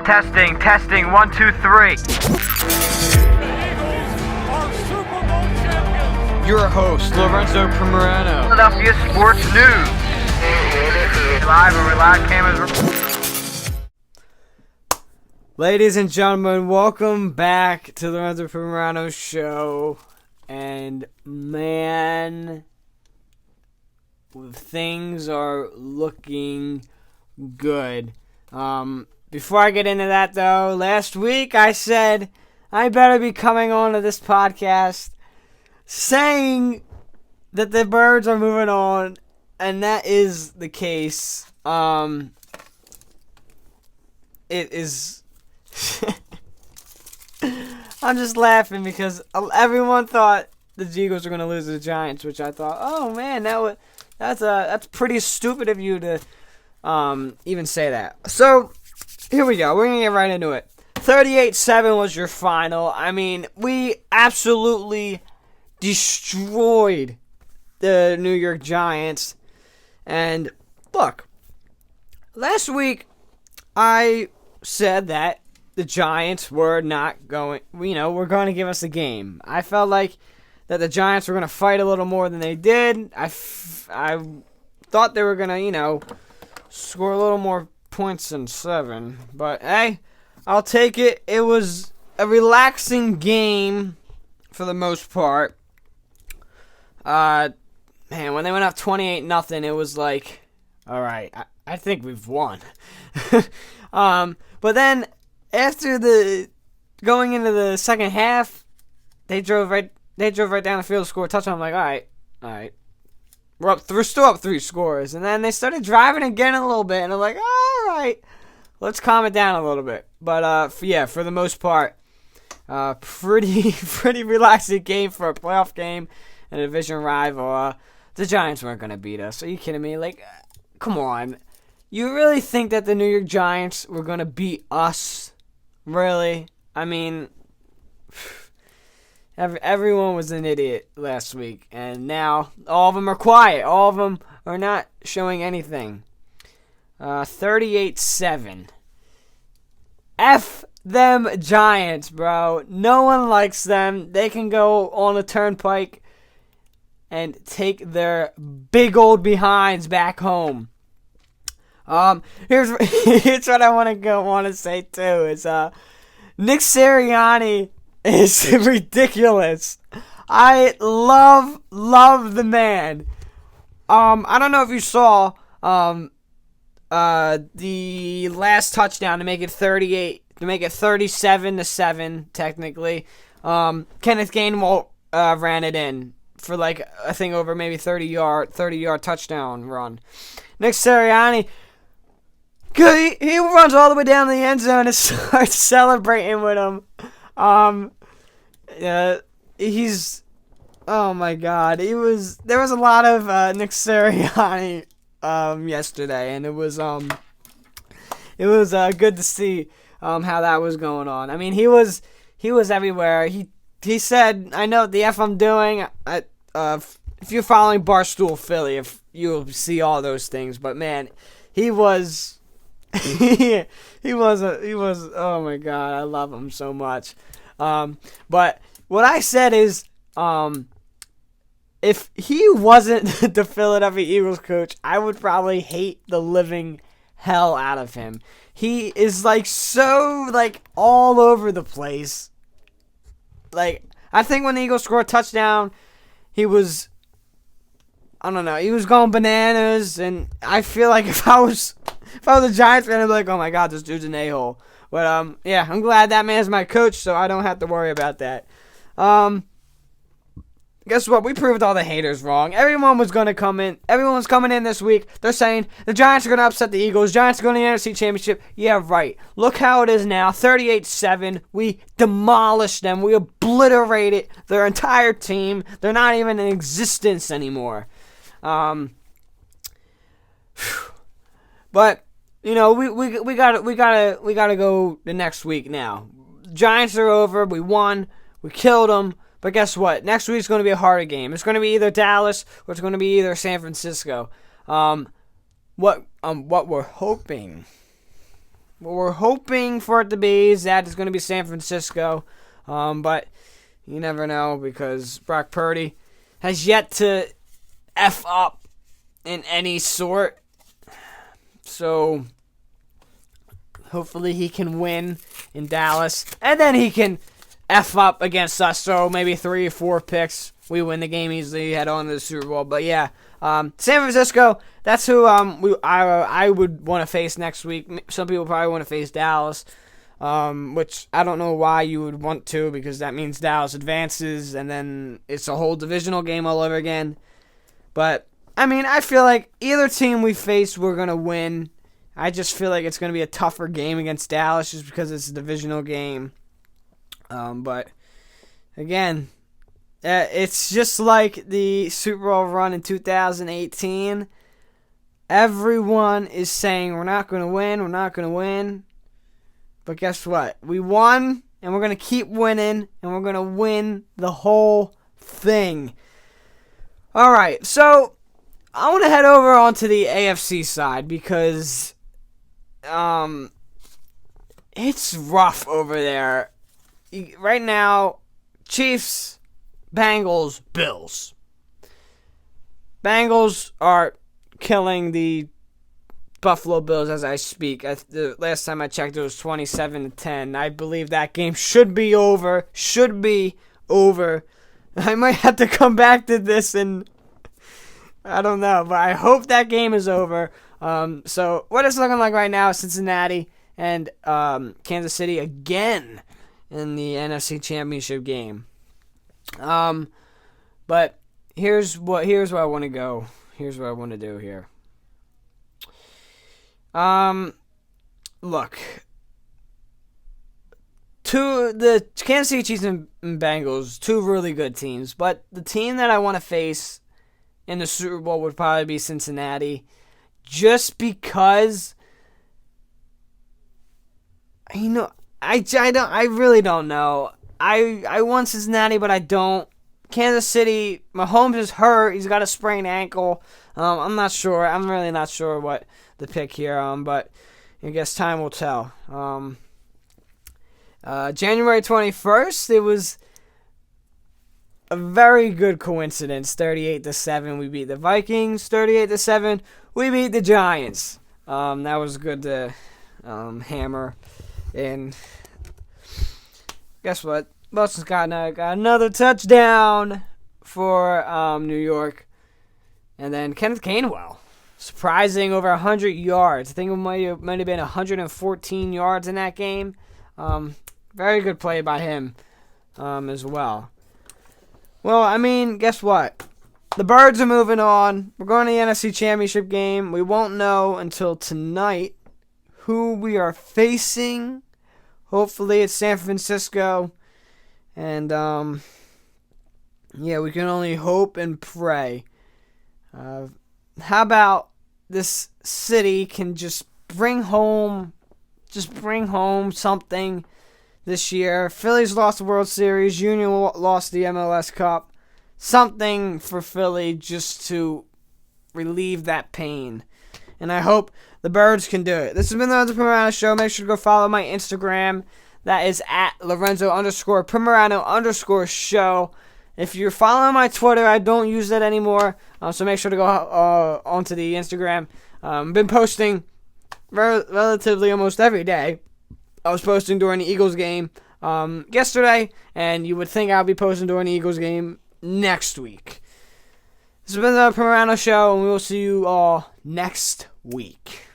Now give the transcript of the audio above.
Testing, testing, 1, 2, 3. Your host, Lorenzo Primerano. Philadelphia Sports News. Live and live cameras. Ladies and gentlemen, welcome back to the Lorenzo Primerano Show. And man, things are looking good. Before I get into that though, last week I said I better be coming on to this podcast saying that the Birds are moving on, and that is the case. It is. I'm just laughing because everyone thought the Eagles were going to lose to the Giants, which I thought, oh man, that's pretty stupid of you to even say that. So here we go. We're going to get right into it. 38-7 was your final. I mean, we absolutely destroyed the New York Giants. And look, last week I said that the Giants were not going, were going to give us a game. I felt like that the Giants were going to fight a little more than they did. I thought they were going to, score a little more points than 7. But, hey, I'll take it. It was a relaxing game for the most part. Man, when they went up 28-0, it was like, all right, I think we've won. But then after going into the second half, they drove right down the field, scored a touchdown. I'm like, all right, we're still up 3 scores, and then they started driving again a little bit, and I'm like, all right, let's calm it down a little bit. But for the most part, pretty relaxing game for a playoff game and a division rival. The Giants weren't gonna beat us. Are you kidding me? Like, come on. You really think that the New York Giants were gonna beat us? Really? I mean, everyone was an idiot last week, and now all of them are quiet. All of them are not showing anything. 38-7. F them Giants, bro. No one likes them. They can go on a turnpike and take their big old behinds back home. Here's what I want to say too is Nick Sirianni is ridiculous. I love the man. I don't know if you saw the last touchdown to make it 37-7 technically. Kenneth Gainwell ran it in for like I think over maybe 30-yard touchdown run. Nick Sirianni, he runs all the way down to the end zone and starts celebrating with him. He's, oh my God, there was a lot of Nick Sirianni yesterday, and it was good to see how that was going on. I mean, he was everywhere. He said, I know what the F I'm doing. If you're following Barstool Philly, you'll see all those things. But man, he was, he was, oh my God, I love him so much. But what I said is, if he wasn't the Philadelphia Eagles coach, I would probably hate the living hell out of him. He is so all over the place. Like, I think when the Eagles scored a touchdown, he was, I don't know, he was going bananas, and I feel like if I was a Giants fan, I'd be like, oh my God, this dude's an a-hole. But, yeah, I'm glad that man's my coach, so I don't have to worry about that. Guess what? We proved all the haters wrong. Everyone was coming in this week. They're saying the Giants are going to upset the Eagles. Giants are going to the NFC Championship. Yeah, right. Look how it is now. 38-7. We demolished them. We obliterated their entire team. They're not even in existence anymore. But we gotta go the next week now. Giants are over. We won. We killed them. But guess what? Next week's going to be a harder game. It's going to be either Dallas or it's going to be either San Francisco. What we're hoping what we're hoping for it to be is that it's going to be San Francisco. But you never know because Brock Purdy has yet to F up in any sort. So hopefully he can win in Dallas. And then he can F up against us. So maybe 3 or 4 picks. We win the game easily, head on to the Super Bowl. But yeah, San Francisco, that's who I would want to face next week. Some people probably want to face Dallas, which I don't know why you would want to, because that means Dallas advances, and then it's a whole divisional game all over again. But, I mean, I feel like either team we face, we're going to win. I just feel like it's going to be a tougher game against Dallas just because it's a divisional game. But, again, it's just like the Super Bowl run in 2018. Everyone is saying we're not going to win, we're not going to win. But guess what? We won, and we're going to keep winning, and we're going to win the whole thing. All right, so I want to head over onto the AFC side because it's rough over there. Right now, Chiefs, Bengals, Bills. Bengals are killing the Buffalo Bills as I speak. The last time I checked, it was 27-10. I believe that game should be over. Should be over. I might have to come back to this and I don't know, but I hope that game is over. So what it's looking like right now is Cincinnati and Kansas City again in the NFC Championship game. But here's where I want to go. Here's what I want to do here. Look, the Kansas City Chiefs and Bengals, 2 really good teams, but the team that I want to face in the Super Bowl would probably be Cincinnati, just because, I really don't know. I want Cincinnati, but I don't. Kansas City, Mahomes is hurt. He's got a sprained ankle. I'm not sure. I'm really not sure what the pick here, but I guess time will tell. January 21st, it was a very good coincidence. 38-7, we beat the Vikings. 38-7, we beat the Giants. That was good to hammer in. Guess what? Boston's got another touchdown for New York. And then Kenneth Gainwell, surprising over 100 yards. I think it might have been 114 yards in that game. Very good play by him as well. Well, I mean, guess what? The Birds are moving on. We're going to the NFC Championship game. We won't know until tonight who we are facing. Hopefully it's San Francisco. And, yeah, we can only hope and pray. How about this city can just bring home something this year? Phillies lost the World Series. Union lost the MLS Cup. Something for Philly just to relieve that pain. And I hope the Birds can do it. This has been the Lorenzo Primerano Show. Make sure to go follow my Instagram. That is at Lorenzo_Primerano_show. If you're following my Twitter, I don't use that anymore. So make sure to go onto the Instagram. Been posting relatively almost every day. I was posting during the Eagles game yesterday, and you would think I'll be posting during the Eagles game next week. This has been the Primerano Show, and we will see you all next week.